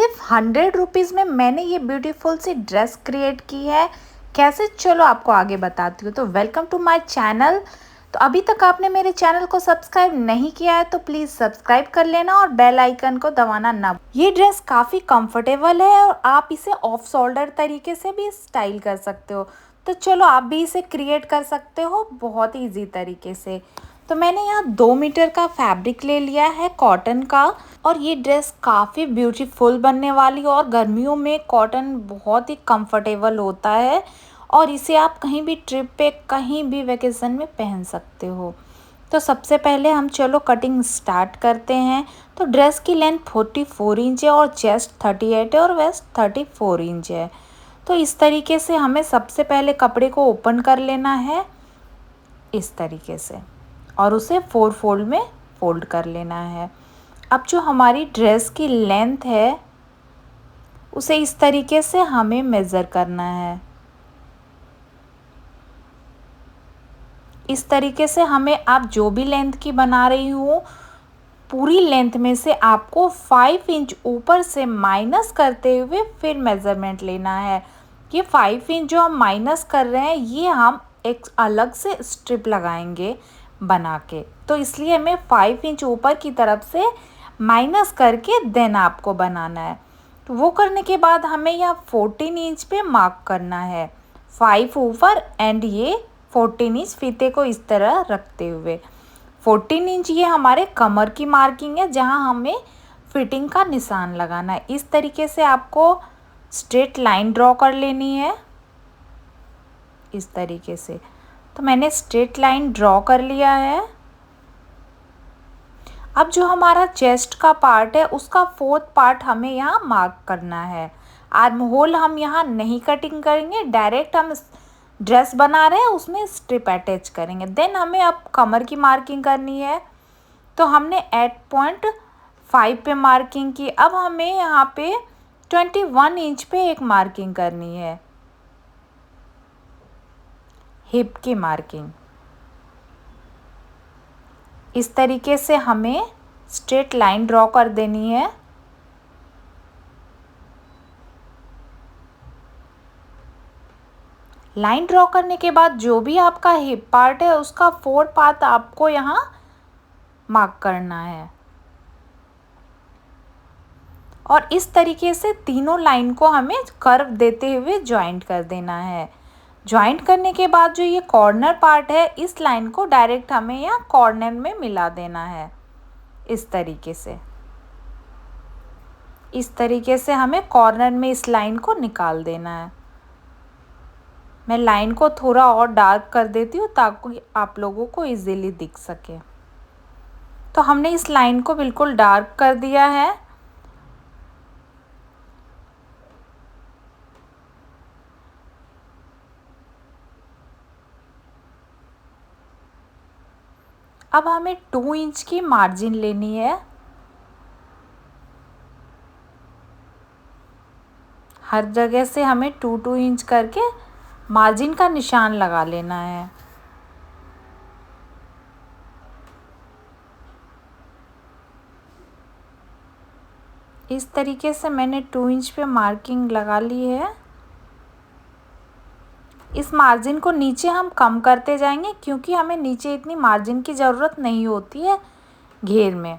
सिर्फ 100 रुपीज़ में मैंने ये ब्यूटीफुल सी ड्रेस क्रिएट की है। कैसे, चलो आपको आगे बताती हूँ। तो वेलकम टू माय चैनल। तो अभी तक आपने मेरे चैनल को सब्सक्राइब नहीं किया है तो प्लीज़ सब्सक्राइब कर लेना और बेल आइकन को दबाना ना। ये ड्रेस काफ़ी कंफर्टेबल है और आप इसे ऑफ शोल्डर तरीके से भी स्टाइल कर सकते हो। तो चलो आप भी इसे क्रिएट कर सकते हो बहुत ईजी तरीके से। तो मैंने यहाँ 2 मीटर का फैब्रिक ले लिया है कॉटन का, और ये ड्रेस काफ़ी ब्यूटीफुल बनने वाली है। और गर्मियों में कॉटन बहुत ही कंफर्टेबल होता है और इसे आप कहीं भी ट्रिप पे, कहीं भी वेकेशन में पहन सकते हो। तो सबसे पहले हम चलो कटिंग स्टार्ट करते हैं। तो ड्रेस की लेंथ 44 इंच है और चेस्ट 38 है और वेस्ट 34 इंच है। तो इस तरीके से हमें सबसे पहले कपड़े को ओपन कर लेना है इस तरीके से, और उसे 4 फोल्ड में फोल्ड कर लेना है। अब जो हमारी ड्रेस की लेंथ है उसे इस तरीके से हमें मेज़र करना है। इस तरीके से हमें, आप जो भी लेंथ की बना रही हो, पूरी लेंथ में से आपको 5 इंच ऊपर से माइनस करते हुए फिर मेज़रमेंट लेना है। ये 5 इंच जो हम माइनस कर रहे हैं ये हम एक अलग से स्ट्रिप लगाएंगे बना के, तो इसलिए हमें 5 इंच ऊपर की तरफ से माइनस करके देन आपको बनाना है। तो वो करने के बाद हमें यहाँ 14 इंच पे मार्क करना है, 5 ऊपर एंड ये 14 इंच फीते को इस तरह रखते हुए। 14 इंच ये हमारे कमर की मार्किंग है जहाँ हमें फिटिंग का निशान लगाना है। इस तरीके से आपको स्ट्रेट लाइन ड्रॉ कर लेनी है इस तरीके से। तो मैंने स्ट्रेट लाइन ड्रॉ कर लिया है। अब जो हमारा चेस्ट का पार्ट है उसका 4th पार्ट हमें यहाँ मार्क करना है। आर्म होल हम यहाँ नहीं कटिंग करेंगे, डायरेक्ट हम ड्रेस बना रहे हैं उसमें स्ट्रिप अटैच करेंगे। देन हमें अब कमर की मार्किंग करनी है। तो हमने 8.5 पे मार्किंग की। अब हमें यहाँ पे 21 इंच पे एक मार्किंग करनी है, हिप की मार्किंग। इस तरीके से हमें स्ट्रेट लाइन ड्रॉ कर देनी है। लाइन ड्रॉ करने के बाद जो भी आपका हिप पार्ट है उसका 4 पार्ट आपको यहाँ मार्क करना है, और इस तरीके से तीनों लाइन को हमें कर्व देते हुए ज्वाइंट कर देना है। ज्वाइंट करने के बाद जो ये कॉर्नर पार्ट है इस लाइन को डायरेक्ट हमें यहाँ कॉर्नर में मिला देना है इस तरीके से। इस तरीके से हमें कॉर्नर में इस लाइन को निकाल देना है। मैं लाइन को थोड़ा और डार्क कर देती हूँ ताकि आप लोगों को इजीली दिख सके। तो हमने इस लाइन को बिल्कुल डार्क कर दिया है। अब हमें 2 इंच की मार्जिन लेनी है। हर जगह से हमें 2-2 इंच करके मार्जिन का निशान लगा लेना है। इस तरीके से मैंने 2 इंच पे मार्किंग लगा ली है। इस मार्जिन को नीचे हम कम करते जाएंगे क्योंकि हमें नीचे इतनी मार्जिन की ज़रूरत नहीं होती है घेर में।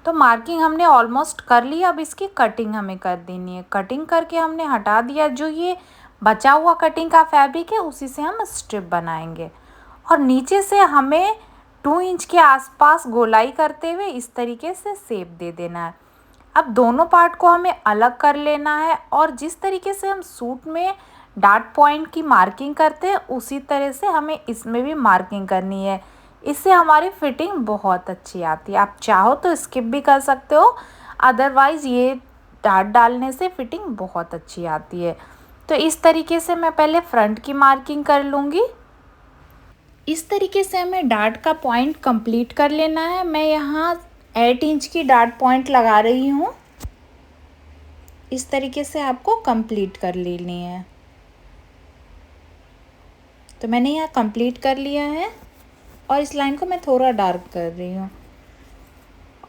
तो मार्किंग हमने ऑलमोस्ट कर ली। अब इसकी कटिंग हमें कर देनी है। कटिंग करके हमने हटा दिया जो ये बचा हुआ कटिंग का फैब्रिक है, उसी से हम स्ट्रिप बनाएंगे। और नीचे से हमें 2 इंच के आसपास गोलाई करते हुए इस तरीके से शेप दे देना है। अब दोनों पार्ट को हमें अलग कर लेना है, और जिस तरीके से हम सूट में डार्ट पॉइंट की मार्किंग करते हैं उसी तरह से हमें इसमें भी मार्किंग करनी है। इससे हमारी फिटिंग बहुत अच्छी आती है। आप चाहो तो स्किप भी कर सकते हो, अदरवाइज़ ये डार्ट डालने से फिटिंग बहुत अच्छी आती है। तो इस तरीके से मैं पहले फ्रंट की मार्किंग कर लूँगी। इस तरीके से हमें डार्ट का पॉइंट कंप्लीट कर लेना है। मैं यहाँ 8 इंच की डार्ट पॉइंट लगा रही हूँ। इस तरीके से आपको कंप्लीट कर लेनी है। तो मैंने यहाँ कंप्लीट कर लिया है। और इस लाइन को मैं थोड़ा डार्क कर रही हूँ।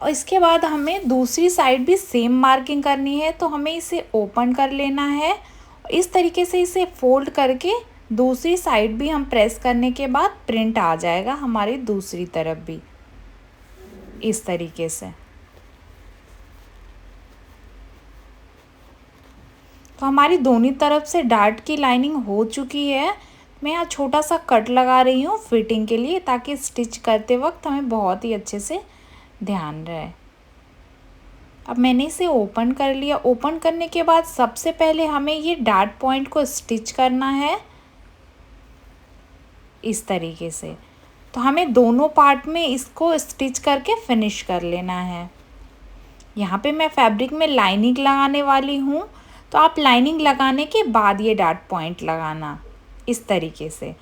और इसके बाद हमें दूसरी साइड भी सेम मार्किंग करनी है, तो हमें इसे ओपन कर लेना है। इस तरीके से इसे फोल्ड करके दूसरी साइड भी हम प्रेस करने के बाद प्रिंट आ जाएगा हमारी दूसरी तरफ भी, इस तरीके से। तो हमारी दोनों तरफ से डार्ट की लाइनिंग हो चुकी है। मैं यहाँ छोटा सा कट लगा रही हूँ फिटिंग के लिए, ताकि स्टिच करते वक्त हमें बहुत ही अच्छे से ध्यान रहे। अब मैंने इसे ओपन कर लिया। ओपन करने के बाद सबसे पहले हमें ये डार्ट पॉइंट को स्टिच करना है, इस तरीके से। तो हमें दोनों पार्ट में इसको स्टिच करके फिनिश कर लेना है। यहाँ पे मैं फैब्रिक में लाइनिंग लगाने वाली हूँ, तो आप लाइनिंग लगाने के बाद ये डार्ट पॉइंट लगाना, इस तरीके से।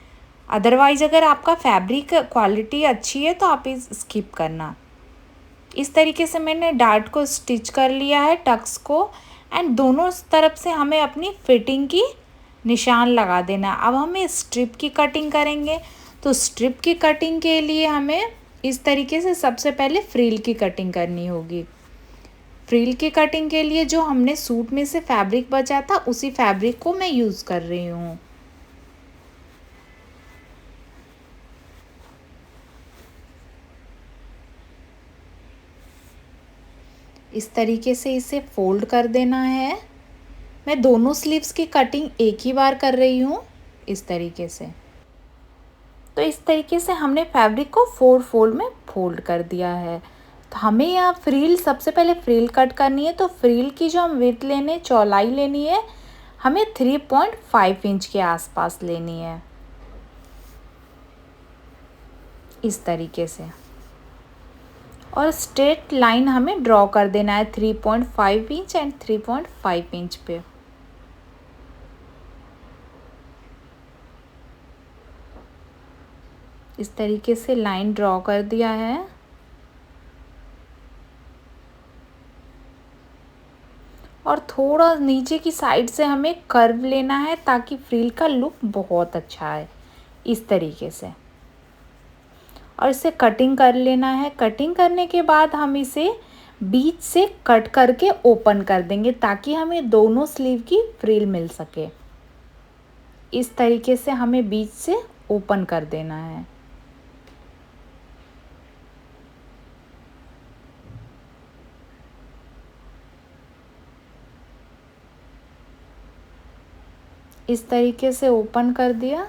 अदरवाइज़ अगर आपका फैब्रिक क्वालिटी अच्छी है तो आप इस स्किप करना। इस तरीके से मैंने डार्ट को स्टिच कर लिया है, टक्स को, एंड दोनों तरफ से हमें अपनी फिटिंग की निशान लगा देना। अब हमें स्ट्रिप की कटिंग करेंगे। तो स्ट्रिप की कटिंग के लिए हमें इस तरीके से सबसे पहले फ्रिल की कटिंग करनी होगी। फ्रिल की कटिंग के लिए जो हमने सूट में से फैब्रिक बचा था, उसी फैब्रिक को मैं यूज़ कर रही हूँ। इस तरीके से इसे फोल्ड कर देना है। मैं दोनों स्लीव्स की कटिंग एक ही बार कर रही हूँ, इस तरीके से। तो इस तरीके से हमने फैब्रिक को 4 फोल्ड में फोल्ड कर दिया है। तो हमें यहाँ फ्रिल, सबसे पहले फ्रिल कट करनी है। तो फ्रिल की जो हम विड्थ लेने, चौड़ाई लेनी है, हमें 3.5 इंच के आसपास लेनी है, इस तरीके से। और स्ट्रेट लाइन हमें ड्रॉ कर देना है 3.5 इंच एंड 3.5 इंच पे। इस तरीके से लाइन ड्रॉ कर दिया है। और थोड़ा नीचे की साइड से हमें कर्व लेना है, ताकि फ्रिल का लुक बहुत अच्छा आए, इस तरीके से। और इसे कटिंग कर लेना है। कटिंग करने के बाद हम इसे बीच से कट करके ओपन कर देंगे, ताकि हमें दोनों स्लीव की फ्रिल मिल सके। इस तरीके से हमें बीच से ओपन कर देना है। इस तरीके से ओपन कर दिया।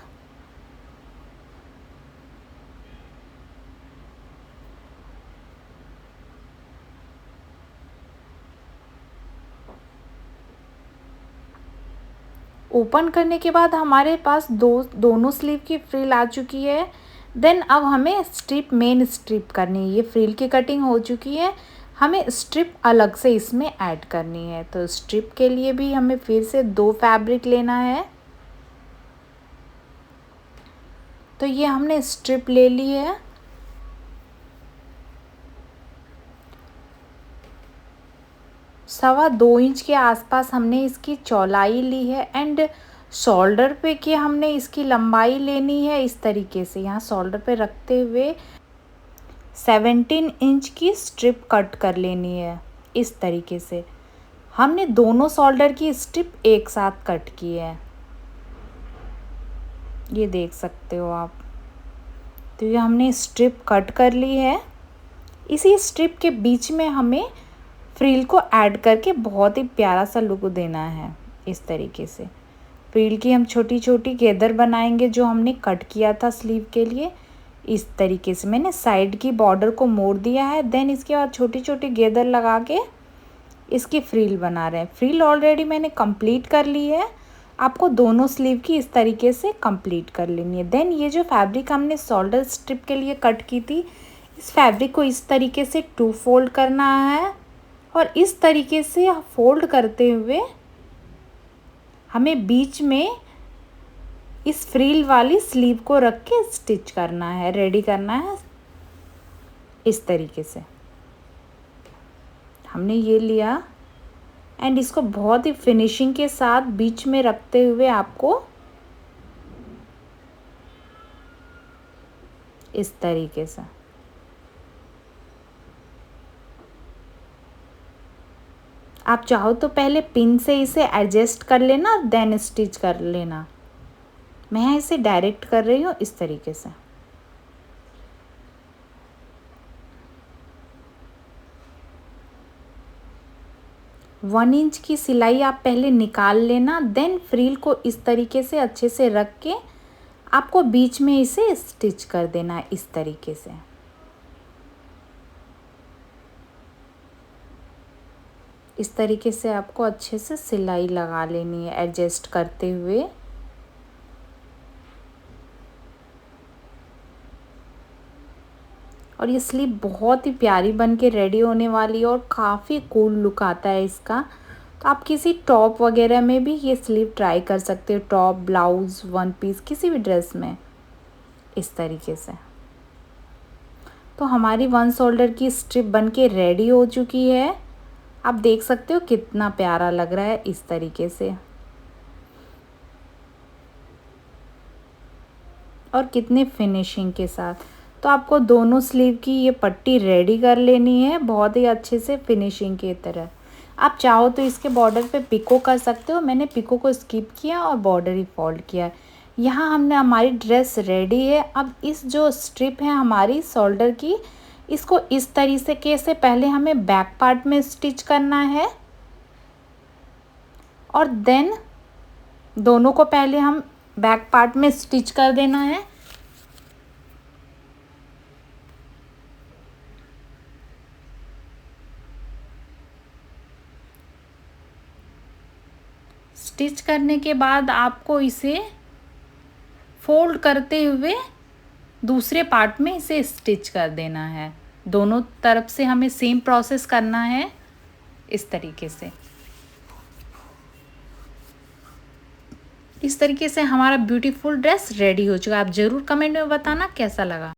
ओपन करने के बाद हमारे पास दोनों स्लीव की फ्रिल आ चुकी है। देन अब हमें स्ट्रिप, मेन स्ट्रिप करनी है। ये फ्रिल की कटिंग हो चुकी है, हमें स्ट्रिप अलग से इसमें ऐड करनी है। तो स्ट्रिप के लिए भी हमें फिर से 2 फैब्रिक लेना है। तो ये हमने स्ट्रिप ले ली है। सवा 2 इंच के आसपास हमने इसकी चौड़ाई ली है। एंड शोल्डर पे की हमने इसकी लंबाई लेनी है, इस तरीके से। यहाँ शोल्डर पे रखते हुए 17 इंच की स्ट्रिप कट कर लेनी है, इस तरीके से। हमने दोनों शोल्डर की स्ट्रिप एक साथ कट की है, ये देख सकते हो आप। तो ये हमने स्ट्रिप कट कर ली है। इसी स्ट्रिप के बीच में हमें फ्रिल को ऐड करके बहुत ही प्यारा सा लुक देना है, इस तरीके से। फ्रिल की हम छोटी छोटी गैदर बनाएंगे, जो हमने कट किया था स्लीव के लिए, इस तरीके से। मैंने साइड की बॉर्डर को मोड़ दिया है। देन इसके बाद छोटी छोटी गैदर लगा के इसकी फ्रिल बना रहे हैं। फ्रिल ऑलरेडी मैंने कंप्लीट कर ली है, आपको दोनों स्लीव की इस तरीके से कंप्लीट कर लेनी है। देन ये जो फैब्रिक हमने शोल्डर स्ट्रिप के लिए कट की थी, इस फैब्रिक को इस तरीके से 2 फोल्ड करना है। और इस तरीके से फोल्ड करते हुए हमें बीच में इस फ्रिल वाली स्लीव को रख के स्टिच करना है, रेडी करना है, इस तरीके से। हमने ये लिया एंड इसको बहुत ही फिनिशिंग के साथ बीच में रखते हुए आपको इस तरीके से। आप चाहो तो पहले पिन से इसे एडजस्ट कर लेना, देन स्टिच कर लेना। मैं इसे डायरेक्ट कर रही हूँ इस तरीके से। वन इंच की सिलाई आप पहले निकाल लेना, देन फ्रिल को इस तरीके से अच्छे से रख के आपको बीच में इसे स्टिच कर देना है इस तरीके से। इस तरीके से आपको अच्छे से सिलाई लगा लेनी है एडजस्ट करते हुए। और ये स्लीव बहुत ही प्यारी बन के रेडी होने वाली है और काफ़ी कूल लुक आता है इसका। तो आप किसी टॉप वगैरह में भी ये स्लीव ट्राई कर सकते हो, टॉप, ब्लाउज़, वन पीस, किसी भी ड्रेस में इस तरीके से। तो हमारी वन शोल्डर की स्ट्रिप बन के रेडी हो चुकी है। आप देख सकते हो कितना प्यारा लग रहा है इस तरीके से, और कितने फिनिशिंग के साथ। तो आपको दोनों स्लीव की ये पट्टी रेडी कर लेनी है बहुत ही अच्छे से फिनिशिंग की तरह। आप चाहो तो इसके बॉर्डर पे पिको कर सकते हो, मैंने पिको को स्किप किया और बॉर्डर ही फोल्ड किया। यहाँ हमने हमारी ड्रेस रेडी है। अब इस जो स्ट्रिप है हमारी शोल्डर की, इसको इस तरीके से पहले हमें बैक पार्ट में स्टिच करना है, और देन दोनों को पहले हम बैक पार्ट में स्टिच कर देना है। स्टिच करने के बाद आपको इसे फोल्ड करते हुए दूसरे पार्ट में इसे स्टिच कर देना है। दोनों तरफ से हमें सेम प्रोसेस करना है इस तरीके से। इस तरीके से हमारा ब्यूटीफुल ड्रेस रेडी हो चुका है। आप ज़रूर कमेंट में बताना कैसा लगा।